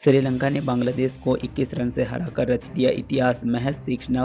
श्रीलंका ने बांग्लादेश को 21 रन से हराकर रच दिया इतिहास। महज तीक्ष्ण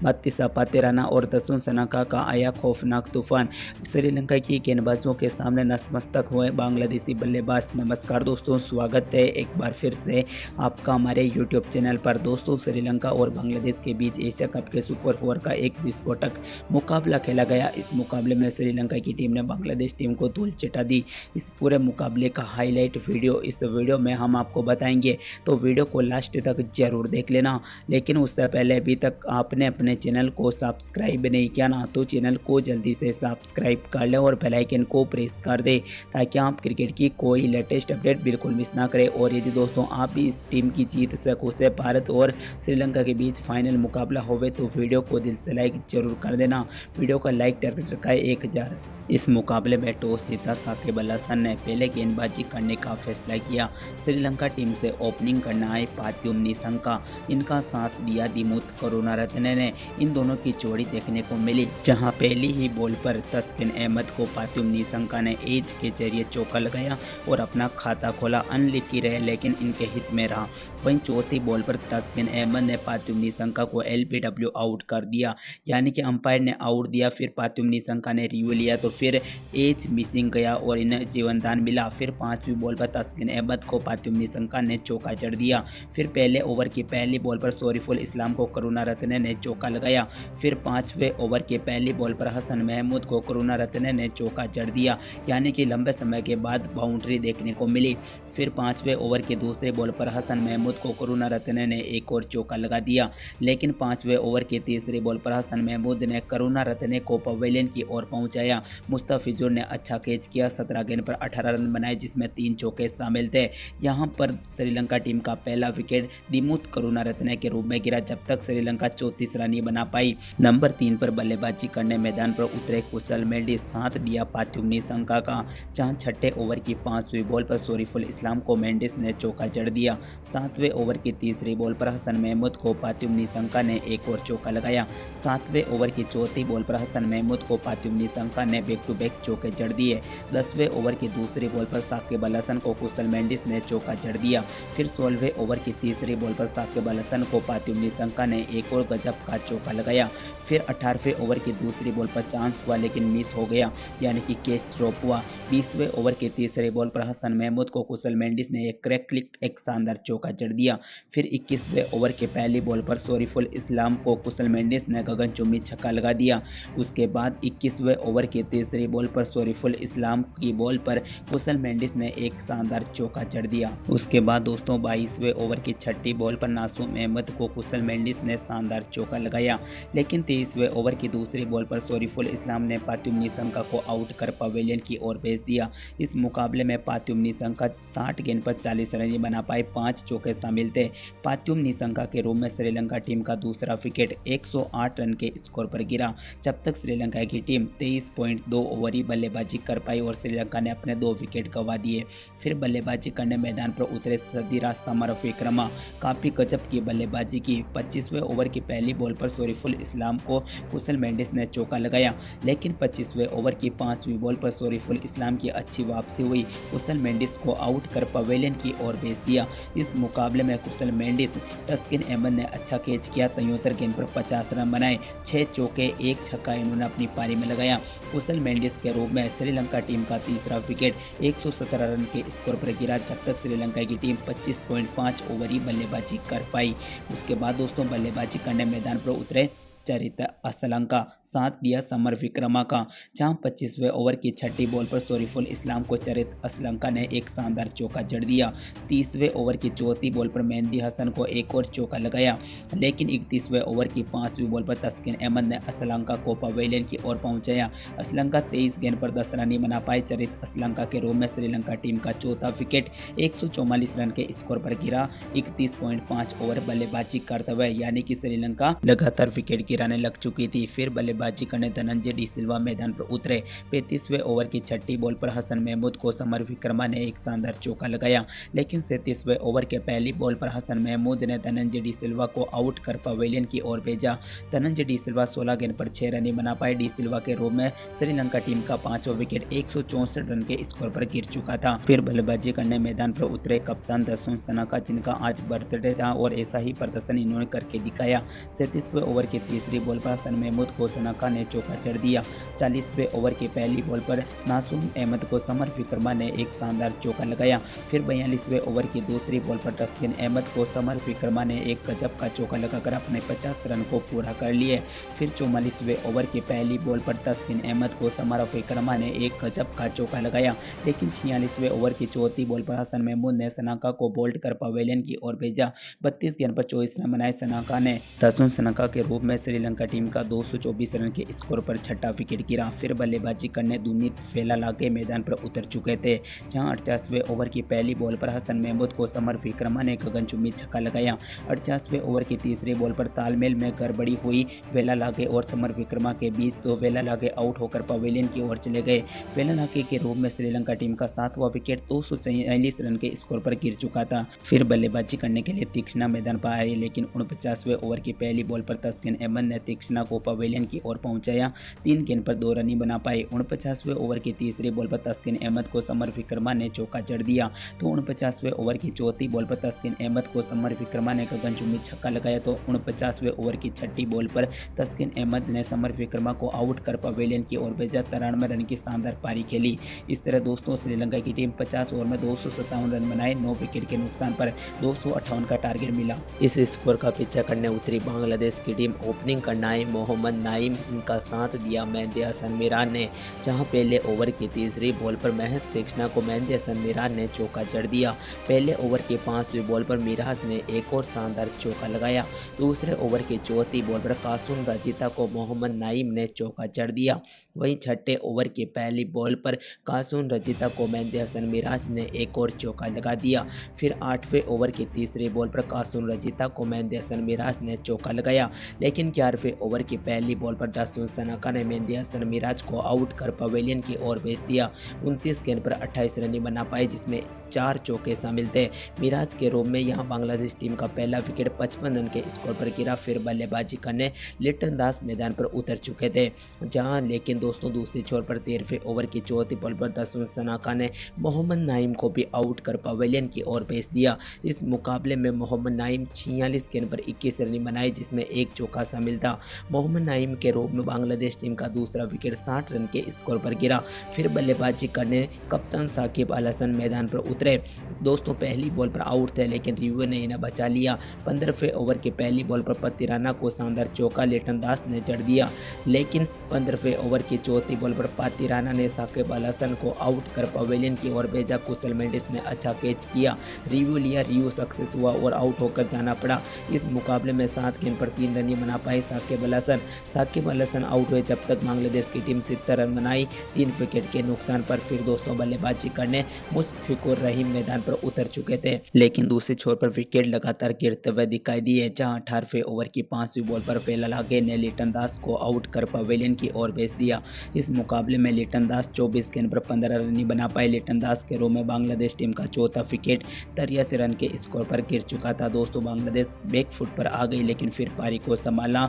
बत्तीस पातेराना और दसों सनाका का आया खौफनाक तूफान। श्रीलंका की गेंदबाजों के सामने नतमस्तक हुए बांग्लादेशी बल्लेबाज। नमस्कार दोस्तों, स्वागत है एक बार फिर से आपका हमारे यूट्यूब चैनल पर। दोस्तों, श्रीलंका और बांग्लादेश के बीच एशिया कप के सुपर 4 का एक विस्फोटक मुकाबला खेला गया। इस मुकाबले में श्रीलंका की टीम ने बांग्लादेश टीम को धूल चटा दी। इस पूरे मुकाबले का हाईलाइट वीडियो इस वीडियो में हम आपको बताएंगे, तो वीडियो को लास्ट तक जरूर देख लेना। लेकिन उससे पहले अभी तक आपने अपने चैनल को सब्सक्राइब नहीं किया ना, तो चैनल को जल्दी से सब्सक्राइब कर ले और बेल आइकन को प्रेस कर दे, ताकि आप क्रिकेट की कोई लेटेस्ट अपडेट बिल्कुल मिस ना करें। और यदि दोस्तों आप भी इस टीम की जीत से खुश है, भारत और श्रीलंका के बीच फाइनल मुकाबला होवे, तो वीडियो को दिल से लाइक जरूर कर देना। वीडियो का लाइक टारगेट रखा है 1000। इस मुकाबले में टॉस जीता साकिब अल हसन ने पहले गेंदबाजी करने का फैसला किया। श्रीलंका टीम से ओपनिंग करना आए पात्युम निसंका, इनका साथ दिया दिमुथ करुणारत्ने ने। इन दोनों की जोड़ी देखने को मिली, जहां पहली ही बॉल पर तस्किन अहमद को पात्युम निसंका ने एज के जरिए चौका लगाया और अपना खाता खोला। अनलिकी रहे लेकिन इनके हित में रहा। वहीं चौथी बॉल पर तस्किन अहमद ने पात्युम निसंका को एलबीडब्ल्यू आउट कर दिया, यानी कि अंपायर ने आउट दिया। फिर पात्युम निसंका ने रिव्यू लिया तो फिर एज मिसिंग गया और इन्हें जीवनदान मिला। फिर पांचवी बॉल पर तस्किन अहमद को पात्युम निसंका ने चौका जड़ दिया। फिर पहले ओवर की पहली बॉल पर शरीफुल इस्लाम को करुणारत्ने ने चौका लगाया। फिर पांचवें ओवर के पहली बॉल पर हसन महमूद को करुणारत्ने ने चौका जड़ दिया, यानी कि लंबे समय के बाद बाउंड्री देखने को मिली। फिर पांचवें ओवर के दूसरे बॉल पर हसन महमूद को करुणारत्ने ने एक और चौका लगा दिया, लेकिन पांचवें ओवर के तीसरी बॉल पर हसन महमूद ने करुणारत्ने को पवेलियन की ओर पहुंचाया। मुस्तफिजुर ने अच्छा कैच किया। 17 गेंद पर 18 रन बनाए, जिसमें 3 चौके शामिल थे। यहां पर श्रीलंका टीम का पहला विकेट दिमुथ करुणारत्ने के रूप में गिरा, जब तक श्रीलंका 34 रन ही बना पाई। नंबर 3 पर बल्लेबाजी करने मैदान पर उतरे कुशल मेंडिस, साथ दिया पात्युम निसंका का, जहां छठे ओवर की 5वीं बॉल पर शरीफुल इस्लाम को मेंडिस ने चौका जड़ दिया। 7वें ओवर की तीसरी बॉल पर हसन महमूद को पात्युम निसंका ने एक और चौका लगाया। 7वें ओवर की चौथी बॉल पर हसन महमूद को पात्युम निसंका ने बैक टू बैक चौके जड़ दिए। 10वें ओवर की दूसरी बॉल पर साकिब अल हसन को कुशल मेंडिस ने चौका जड़ दिया। फिर 16वें ओवर की तीसरी बॉल पर साकिब अल हसन को पात्युम निसंका ने एक और गजब का चौका लगाया। फिर 18वें ओवर की दूसरी बॉल पर चांस हुआ लेकिन मिस हो गया, यानी कि कैच ड्रॉप हुआ। 20वें ओवर की तीसरी बॉल पर हसन महमूद को कुशल मेंडिस ने एक शानदार चौका जड़ दिया। फिर 21वें ओवर के पहली बॉल पर शरीफुल इस्लाम को कुशल मेंडिस ने गगनचुंबी छक्का लगा दिया। उसके बाद 21वें ओवर की तीसरी बॉल पर शरीफुल इस्लाम की बॉल पर कुशल मेंडिस ने एक शानदार चौका जड़ दिया। उसके बाद दोस्तों 22वें ओवर की छठी बॉल पर नासूम अहमद को कुशल मेंडिस ने शानदार चौका लगाया, लेकिन 23वें ओवर की दूसरी बॉल पर शरीफुल इस्लाम ने पात्युम निसंका को आउट कर पवेलियन की ओर भेज दिया। इस मुकाबले में पात्युम निसंका 60 गेंद पर 40 रन ही बना पाए, 5 चौके शामिल थे। पात्युम निसंका के रूप में श्रीलंका टीम का दूसरा विकेट 108 रन के स्कोर पर गिरा, जब तक श्रीलंका की टीम 23.2 ओवर ही बल्लेबाजी कर पाई और श्रीलंका ने अपने 2 विकेट गंवा दिए। फिर बल्लेबाजी करने मैदान पर उतरे सदीरा समरविक्रमा, काफी गजब की बल्लेबाजी की। 25वें ओवर की पहली बॉल पर शरीफुल इस्लाम को कुशल मेंडिस ने चौका लगाया, लेकिन 25वें ओवर की 5वीं बॉल पर शरीफुल इस्लाम की अच्छी वापसी हुई। कुशल मेंडिस को आउट कर पवेलियन की ओर भेज दिया। इस मुकाबले में कुशल मेंडिस, तस्किन अहमद ने अच्छा कैच किया। 73 गेंद पर 50 रन बनाए, 6 चौके 1 छक्का इन्होंने अपनी पारी में लगाया। कुशल मेंडिस के रूप में श्रीलंका टीम का तीसरा विकेट 117 रन के स्कोर पर गिरा, जब तक श्रीलंका की टीम 25.5 ओवर ही बल्लेबाजी कर पाई। उसके बाद दोस्तों बल्लेबाजी करने मैदान पर उतरे चरित असलंका, साथ दिया समरविक्रमा का, जहां 25वें ओवर की छठी बॉल पर शरीफुल इस्लाम को चरित असलंका ने एक शानदार चौका जड़ दिया। 30वें ओवर की चौथी बॉल पर मेहंदी हसन को एक और चौका लगाया, लेकिन 31वें ओवर की 5वीं बॉल पर तस्किन अहमद ने असलंका को पवेलियन की ओर पहुंचाया। असलंका 23 गेंद पर 10 रन ही बना पाए। चरित असलंका के रूप में श्रीलंका टीम का चौथा विकेट 144 रन के स्कोर पर गिरा। 31.5 ओवर बल्लेबाजी करते हुए, यानी कि श्रीलंका लगातार विकेट गिराने लग चुकी थी। फिर बल्लेबाजी बल्लेबाजी करने धनंजय डी सिल्वा मैदान पर उतरे। 35वें ओवर की छठी बॉल पर हसन महमूद को समर विक्रमा ने एक शानदार चौका लगाया, लेकिन 37वें ओवर के पहली बॉल पर हसन महमूद ने धनंजय डी सिल्वा को आउट कर पवेलियन की ओर भेजा। धनंजय डी सिल्वा 16 गेंद पर 6 रन बना पाए। डी सिल्वा के रूप में श्रीलंका टीम का 5वां विकेट 164 रन के स्कोर पर गिर चुका था। फिर बल्लेबाजी करने मैदान पर उतरे कप्तान दसुन सनाका, जिनका आज बर्थडे था और ऐसा ही प्रदर्शन इन्होंने करके दिखाया। 37वें ओवर की तीसरी बॉल पर हसन महमूद को सनाका ने चौका जड़ दिया। 40वें ओवर की पहली बॉल पर नासूम अहमद को समर विक्रमा ने एक शानदार चौका लगाया। फिर 42वें ओवर की दूसरी बॉल पर तस्किन अहमद को समर विक्रमा ने एक गजब का चौका लगाकर अपने 50 रन को पूरा कर लिए। फिर 44वें ओवर की पहली बॉल पर तस्किन अहमद को समर विक्रमा ने एक गजब का चौका लगाया, लेकिन 46वें ओवर की चौथी बॉल पर हसन महमूद ने सनाका को बोल्ड कर पवेलियन की ओर भेजा। 32 गेंद पर 24 रन बनाए सनाका ने। दसुन सनाका के रूप में श्रीलंका टीम का 224 रन के स्कोर पर छठा विकेट गिरा। फिर बल्लेबाजी करने दुनीत फेलालागे मैदान पर उतर चुके थे, जहां 48वें ओवर की पहली बॉल पर हसन महमूद को समर विक्रमा ने गगनचुंबी छक्का लगाया। 48वें ओवर की तीसरी बॉल पर तालमेल में गड़बड़ी हुई फेलालागे और समर विक्रमा के बीच, तो फेलालागे आउट होकर पवेलियन की ओर चले गए। फेलालागे के रूप में श्रीलंका टीम का 7वां विकेट 246 रन के स्कोर पर गिर चुका था। फिर बल्लेबाजी करने के लिए तीक्ष्णा मैदान पर आए, लेकिन 49वें ओवर की पहली बॉल पर तस्किन अहमद ने तीक्ष्णा को पवेलियन की ओर पहुंचाया। 3 गेंद पर 2 रन बना पाए। 49वें ओवर की तीसरी बॉल पर तस्किन अहमद को समर विक्रमा ने चौका जड़ दिया, तो 49वें ओवर की चौथी बॉल पर तस्किन अहमद को समर विक्रमा ने गगनचुंबी छक्का लगाया। तो 49वें ओवर की छठी बॉल पर तस्किन अहमद ने समर विक्रमा को आउट कर पवेलियन की ओर भेजा। 93 रन की शानदार पारी खेली। इस तरह दोस्तों श्रीलंका की टीम 50 ओवर में 257 रन बनाए। 9 विकेट के नुकसान पर 258 का टारगेट मिला। इस स्कोर का पीछा करने उतरी बांग्लादेश की टीम ओपनिंग करनाई मोहम्मद नाईम का साथ दिया मेहदी हसन मिराज ने, जहां पहले ओवर की तीसरी बॉल पर महज तीक्ष्णा को मेहदी हसन मिराज ने चौका जड़ दिया। पहले ओवर की 5वीं बॉल पर मिराज ने एक और शानदार चौका लगाया। दूसरे ओवर की चौथी बॉल पर कासुम रजीता को मोहम्मद नाईम ने चौका जड़ दिया। वहीं छठे ओवर की पहली बॉल पर कासुम रजीता को मेहदी हसन मिराज ने एक और चौका लगा दिया। फिर 8वें ओवर की तीसरी बॉल पर कासुम रजीता को मेहदी हसन मिराज ने चौका लगाया, लेकिन 11वें ओवर की पहली बॉल पर दसुन सनाका ने मेहदी हसन मिराज को आउट कर पवेलियन की ओर भेज दिया। 29 गेंद पर 28 रन बना पाए, जिसमें 4 चौके शामिल थे। मिराज के रूप में यहां बांग्लादेश टीम का पहला विकेट 55 रन के स्कोर पर गिरा। फिर बल्लेबाजी करने लिटन दास मैदान पर उतर चुके थे, जहां लेकिन दोस्तों दूसरी छोर पर 13वें ओवर की चौथी बॉल पर दसुन सनाका ने मोहम्मद नाईम को भी आउट कर पवेलियन की ओर भेज दिया। इस मुकाबले में मोहम्मद नाईम 46 गेंद पर 21 रन बनाए, जिसमें एक चौका शामिल था। मोहम्मद नाईम के रूप में बांग्लादेश टीम का दूसरा विकेट 60 रन के स्कोर पर गिरा। फिर बल्लेबाजी करने कप्तान साकिब अल हसन मैदान पर उतरे। दोस्तों पहली बॉल पर आउट थे, लेकिन रिव्यू ने इन्हें बचा लिया। 15वें ओवर की पहली बॉल पर पतिराना को शानदार चौका लिटन दास ने जड़ दिया, लेकिन 15वें ओवर की चौथी बॉल पर पतिराना ने साकिब अल हसन को आउट कर पवेलियन की ओर भेजा। कुशल मेंडिस ने अच्छा कैच किया, रिव्यू लिया, रिव्यू सक्सेस हुआ और आउट होकर जाना पड़ा। इस मुकाबले में 7 गेंद पर 3 रन बना पाए साकिब अल हसन। साकिब अल हसन आउट हुए जब तक बांग्लादेश की टीम 70 रन बनाई, 3 विकेट के नुकसान पर। फिर दोस्तों बल्लेबाजी करने मुशफिकुर रहीम मैदान पर उतर चुके थे, लेकिन दूसरी छोर पर विकेट लगातार गिरते हुए दिखाई दिए, जहां 18वें ओवर की 5वीं बॉल पर फेलालागे ने लिटन दास को आउट कर पवेलियन की ओर भेज दिया। इस मुकाबले में लिटन दास 24 गेंद पर 15 रन बना पाए। लिटन दास के रूप में बांग्लादेश टीम का चौथा विकेट 83 रन के स्कोर पर गिर चुका था। दोस्तों बांग्लादेश बैकफुट पर आ गई, लेकिन फिर पारी को संभाला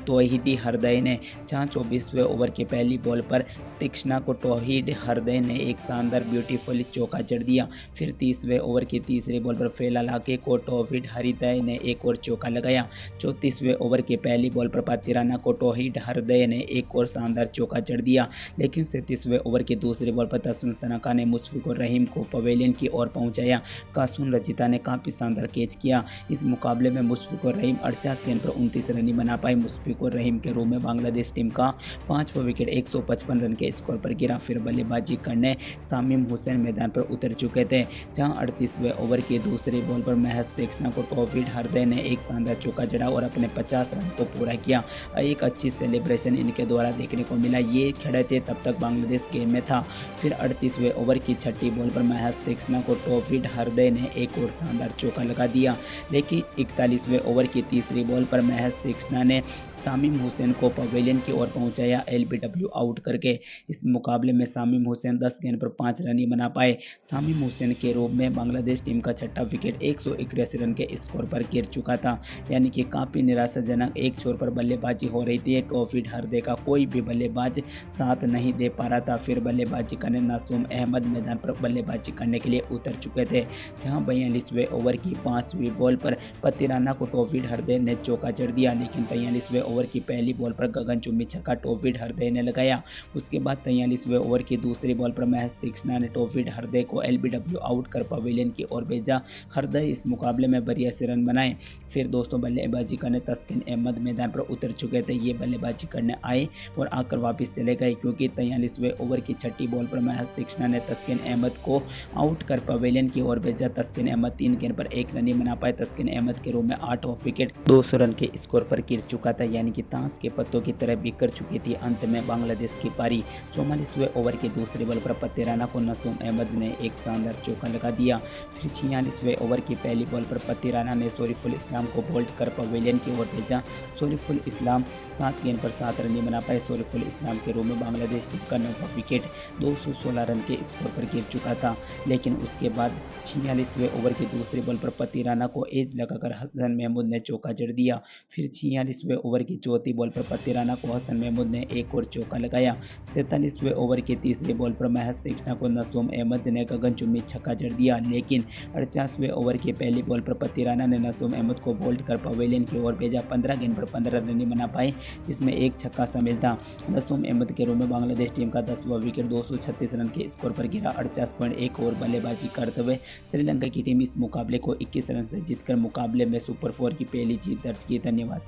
तौहीद हरदय ने, जहां 24वें ओवर की पहली बॉल पर तीक्ष्णा को तौहीद हरदय ने एक शानदार ब्यूटीफुल चौका जड़ दिया। फिर 30वें ओवर की तीसरी बॉल पर फेलालागे को तौहीद हरदय ने एक और चौका लगाया। 34वें ओवर की पहली बॉल पर पतिराना को तौहीद हरदय ने एक और शानदार चौका जड़ दिया, लेकिन 37वें ओवर की दूसरी बॉल पर दसुन सनाका ने मुशफिकुर रहीम को पवेलियन की ओर पहुंचाया। कासुम रजीता ने काफी शानदार कैच किया। इस मुकाबले में मुशफिकुर रहीम 48 गेंद पर 29 रन बना पाए। मुशफिकुर रहीम के रूप में बांग्लादेश टीम का 5वां विकेट 155 रन के स्कोर पर गिरा। फिर बल्लेबाजी करने शामीम हुसैन मैदान पर उतर चुके थे, जहां 38वें ओवर की दूसरी बॉल पर महज तीक्ष्णा को तौहीद हरदय ने एक शानदार चौका जड़ा और अपने 50 रन को पूरा किया। एक अच्छी सेलिब्रेशन इनके द्वारा देखने को मिला। ये खड़े थे तब तक बांग्लादेश गेम में था। फिर 38वें ओवर की छठी बॉल पर महज तीक्ष्णा को तौहीद हरदय ने एक और शानदार चौका लगा दिया, लेकिन 41वें ओवर की तीसरी बॉल पर महज तीक्ष्णा ने शामीम हुसैन को पवेलियन की ओर पहुंचाया एलबीडब्ल्यू आउट करके। इस मुकाबले में शामीम हुसैन 10 गेंद पर 5 रन ही बना पाए। शामीम हुसैन के रूप में बांग्लादेश टीम का छठा विकेट 181 रन के स्कोर पर गिर चुका था, यानी कि काफ़ी निराशाजनक एक छोर पर बल्लेबाजी हो रही थी। टॉफिड हरदे का कोई भी बल्लेबाज साथ नहीं दे पा रहा था। फिर बल्लेबाजी करने नासूम अहमद मैदान पर बल्लेबाजी करने के लिए उतर चुके थे, जहां 42वें ओवर की 5वीं बॉल पर पतिराना को टॉफिड हरदे ने चौका जड़ दिया, लेकिन 43वें ओवर की पहली बॉल पर गगनचुंबी छक्का टॉफिड हरदे ने लगाया। उसके बाद 43वें ओवर की दूसरी बॉल पर महज तीक्ष्णा ने टॉफिड हरदे को एलबीडब्ल्यू आउट कर पवेलियन की ओर भेजा। हरदे इस मुकाबले में बढ़िया से रन बनाए। फिर दोस्तों बल्लेबाजी करने तस्किन अहमद मैदान पर उतर चुके थे। ये बल्लेबाजी करने आए और आकर वापस चले गए, क्योंकि 43वें ओवर की छठी बॉल पर महज तीक्ष्णा ने तस्किन अहमद को आउट कर पवेलियन की ओर भेजा। तस्किन अहमद 3 गेंद पर 1 रन ही बना पाए। तस्किन अहमद के रूप में 8वां विकेट 200 रन के स्कोर पर गिर चुका था, यानी कि ताश के पत्तों की तरह बिखर चुकी थी। अंत में बांग्लादेश की पारी। 44वें ओवर की दूसरी बॉल पर पतिराना को नसूम अहमद ने एक शानदार चौका लगा दिया। फिर 46वें ओवर की पहली बॉल पर पतिराना ने शरीफुल इस्लाम को बोल्ड कर पवेलियन की ओर भेजा। शरीफुल इस्लाम 7 गेंद पर 7 रन ही बना पाए। शरीफुल इस्लाम के रूप में बांग्लादेश टीम का 9वां विकेट 216 रन के स्कोर पर गिर चुका था। लेकिन उसके बाद 46वें ओवर की दूसरी बॉल पर पतिराना को एज लगाकर हसन महमूद ने चौका जड़ दिया। फिर 46वें ओवर की चौथी बॉल पर पतिराना को हसन महमूद ने एक और चौका लगाया। 47वें ओवर की तीसरी बॉल पर महज तीक्ष्णा को नसूम अहमद ने गगनचुंबी छक्का जड़ दिया। लेकिन 48वें ओवर की पहली बॉल पर पतिराना ने नसूम अहमद को बोल्ड कर पवेलियन की ओर भेजा। 15 गेंद पर 15 रन नहीं बना पाए, जिसमें एक छक्का शामिल था। नसूम अहमद के रूप में बांग्लादेश टीम का 10वां विकेट 236 रन के स्कोर पर गिरा। 48.1 ओवर बल्लेबाजी करते हुए श्रीलंका की टीम इस मुकाबले को 21 रन से जीतकर मुकाबले में सुपर 4 की पहली जीत दर्ज की। धन्यवाद।